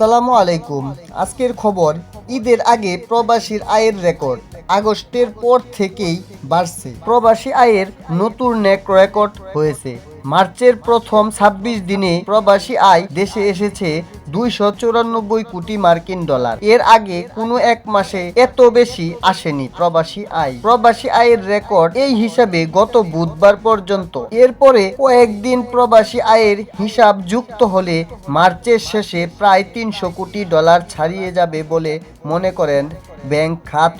আসসালামু আলাইকুম। আজকের খবর, ঈদের আগে প্রবাসীর আয়ের রেকর্ড আগস্টের পর থেকেই বাড়ছে। প্রবাসী আয়ের নতুন রেকর্ড হয়েছে। মার্চের প্রথম ২৬ দিনে প্রবাসী আয় দেশে এসেছে ২৯৪ কোটি মার্কিন ডলার। এর আগে কোনো এক মাসে এত বেশি আসেনি প্রবাসী আয়। প্রবাসী আয়ের রেকর্ড এই হিসাবে গত বুধবার পর্যন্ত। এরপরে কয়েকদিন প্রবাসী আয়ের হিসাব যুক্ত হলে মার্চের শেষে প্রায় ৩০০ কোটি ডলার ছাড়িয়ে যাবে বলে মনে করেন ব্যাংক খাত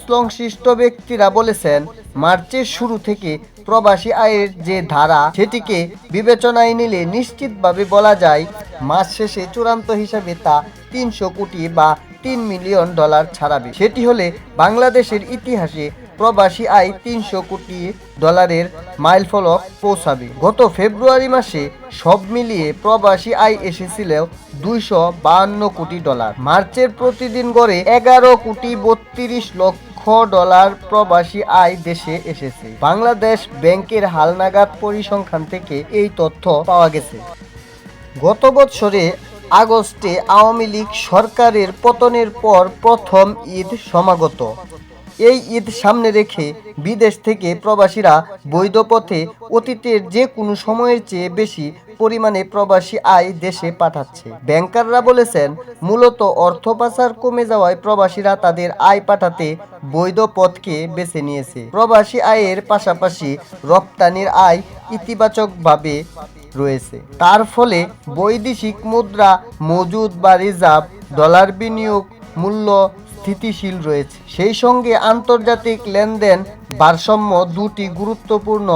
সংশ্লিষ্ট ব্যক্তিরা বলেছেন, মার্চের শুরু থেকে প্রবাসী আয়ের যে ধারা, সেটিকে বিবেচনায় নিলে নিশ্চিতভাবে বলা যায় মাস শেষে চূড়ান্ত হিসাবে তা ৩০০ কোটি বা ৩ মিলিয়ন ডলার ছাড়াবে। সেটি হলে বাংলাদেশের ইতিহাসে প্রবাসী আয় ৩০০ কোটি ডলারের মাইলফলক পৌঁছাবে। গত ফেব্রুয়ারি মাসে সব মিলিয়ে প্রবাসী আয় এসেছিল ২৫২ কোটি ডলার। মার্চের প্রতিদিন গড়ে ১১ কোটি ৩২ লক্ষ ডলার প্রবাসী আয় দেশে এসেছে। বাংলাদেশ ব্যাংকের হালনাগাদ পরিসংখ্যান থেকে এই তথ্য পাওয়া গেছে। গত বছরে আগস্টে আওয়ামী লীগ সরকারের পতনের পর প্রথম ঈদ সমাগত। এই ঈদ সামনে রেখে বিদেশ থেকে প্রবাসীরা বৈধ পথে অতীতের যে কোনো সময়ের চেয়ে বেশি পরিমাণে প্রবাসী আয় দেশে পাঠাচ্ছে। ব্যাংকাররা বলেছেন, মূলত অর্থ পাচার কমে যাওয়ায় প্রবাসীরা তাদের আয় পাঠাতে বৈধ পথকে বেছে নিয়েছে। প্রবাসী আয়ের পাশাপাশি রপ্তানির আয় ইতিবাচকভাবে রয়েছে। তার ফলে বৈদেশিক মুদ্রা মজুদ বা রিজার্ভ, ডলার বিনিয়োগ মূল্য স্থিতিশীল রয়েছে। সেই সঙ্গে আন্তর্জাতিক লেনদেন ভারসাম্য দুটি গুরুত্বপূর্ণ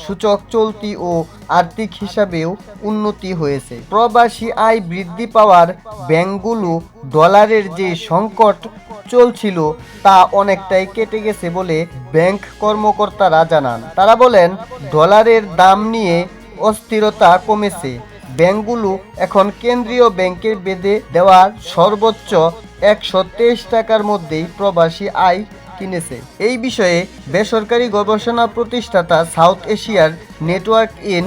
সূচক চলতি ও আর্থিক হিসাবেও উন্নতি হয়েছে। প্রবাসী আয় বৃদ্ধি পাওয়ার ব্যাংকগুলো ডলারের যে সংকট চলছিল তা অনেকটাই কেটে গেছে বলে ব্যাংক কর্মকর্তারা জানান। তারা বলেন, ডলারের দাম নিয়ে অস্থিরতা কমেছে। ব্যাংকগুলো এখন কেন্দ্রীয় ব্যাংকের বেঁধে দেওয়া সর্বোচ্চ ১২৩ টাকার মধ্যেই প্রবাসী আয় কিনেছে। এই বিষয়ে বেসরকারি গবেষণা প্রতিষ্ঠাতা সাউথ এশিয়ার নেটওয়ার্ক ইন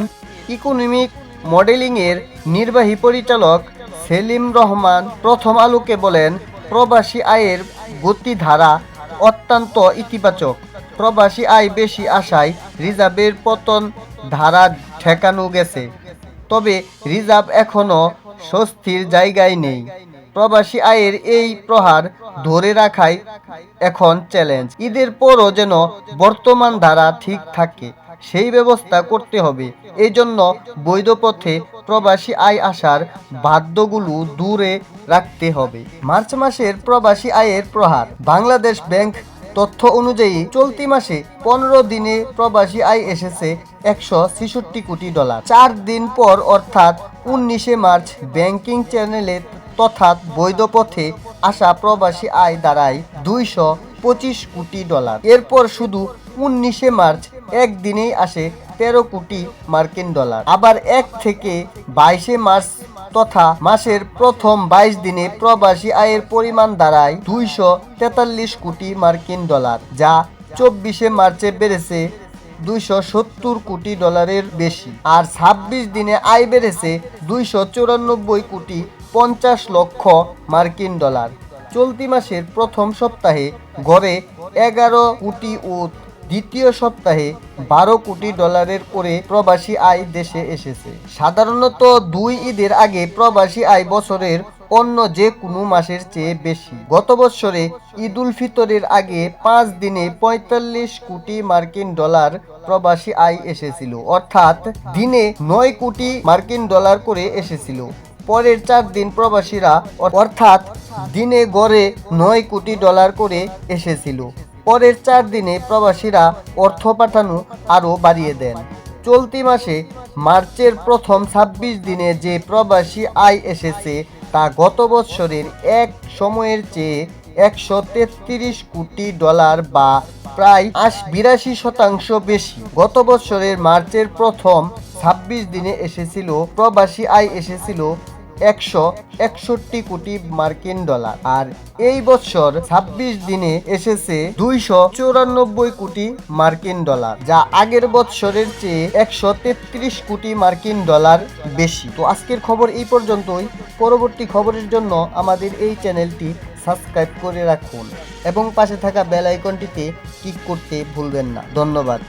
ইকোনমিক মডেলিংয়ের নির্বাহী পরিচালক সেলিম রহমান প্রথম আলোকে বলেন, প্রবাসী আয়ের গতিধারা অত্যন্ত ইতিবাচক। প্রবাসী আয় বেশি আসায় রিজার্ভের পতন ধারা ঠেকানো গেছে, তবে রিজার্ভ এখনও স্বস্তির জায়গায় নেই। প্রবাসী আয়ের এই প্রহার ধরে রাখাই এখন চ্যালেঞ্জ। ঈদের পরও যেন বর্তমান ধারা ঠিক থাকে, সেই ব্যবস্থা করতে হবে। এই জন্য বৈধ পথে প্রবাসী আয় আসার বাধ্যগুলো দূরে রাখতে হবে। মার্চ মাসের প্রবাসী আয়ের প্রহার। বাংলাদেশ ব্যাংক তথ্য অনুযায়ী চলতি মাসে ১৫ দিনে প্রবাসী আয় এসেছে ১৬৬ কোটি ডলার। ৪ দিন পর অর্থাৎ ১৯শে মার্চ ব্যাংকিং চ্যানেলে তথা বৈধ পথে আসা প্রবাসী আয় দাঁড়ায় ২২৫ কোটি ডলার। এরপর শুধু ১৯শে মার্চ একদিনেই আসে ১৩ কোটি মার্কিন ডলার। আবার ১ থেকে ২২শে মার্চ তথা মাসের প্রথম ২২ দিনে প্রবাসী আয়ের পরিমাণ দাঁড়ায় ২৪৩ কোটি মার্কিন ডলার, যা ২৪শে মার্চে বেড়েছে ২৭০ কোটি ডলারের বেশি। আর ২৬ দিনে আয় বেড়েছে ২৯৪ কোটি ৫০ লক্ষ মার্কিন ডলার। চলতি মাসের প্রথম সপ্তাহে গড়ে ১১ কোটি ও দ্বিতীয় সপ্তাহে ১২ কোটি ডলারের করে প্রবাসী আয় দেশে এসেছে। সাধারণত দুই ঈদের আগে প্রবাসী আয় বছরের অন্য যে কোনো মাসের চেয়ে বেশি। গত বছরে ঈদ উল ফিতরের আগে ৫ দিনে ৪৫ কোটি মার্কিন ডলার প্রবাসী আয় এসেছিল, অর্থাৎ দিনে ৯ কোটি মার্কিন ডলার করে এসেছিল। পরের ৪ দিন প্রবাসীরা অর্থাৎ দিনে গড়ে ৯ কোটি ডলার করে এসেছিল। পরের ৪ দিনে প্রবাসীরা অর্থ পাঠানো আরও বাড়িয়ে দেন। চলতি মাসে মার্চের প্রথম ২৬ দিনে যে প্রবাসী আয় এসেছে তা গত বছরের এক সময়ের চেয়ে ১৩৩ কোটি ডলার বা প্রায় ৮২% বেশি। গত বছরের মার্চের প্রথম ২৬ দিনে এসেছিল প্রবাসী আয় এসেছিল ১৬১ কোটি মার্কিন ডলার, আর এই বছর ২৬ দিনে এসেছে ২৯৪ কোটি মার্কিন ডলার, যা আগের বছরের চেয়ে ১৩৩ কোটি মার্কিন ডলার বেশি। তো আজকের খবর এই পর্যন্তই। পরবর্তী খবরের জন্য আমাদের এই চ্যানেলটি সাবস্ক্রাইব করে রাখুন এবং পাশে থাকা বেল আইকনটিতে ক্লিক করতে ভুলবেন না। ধন্যবাদ।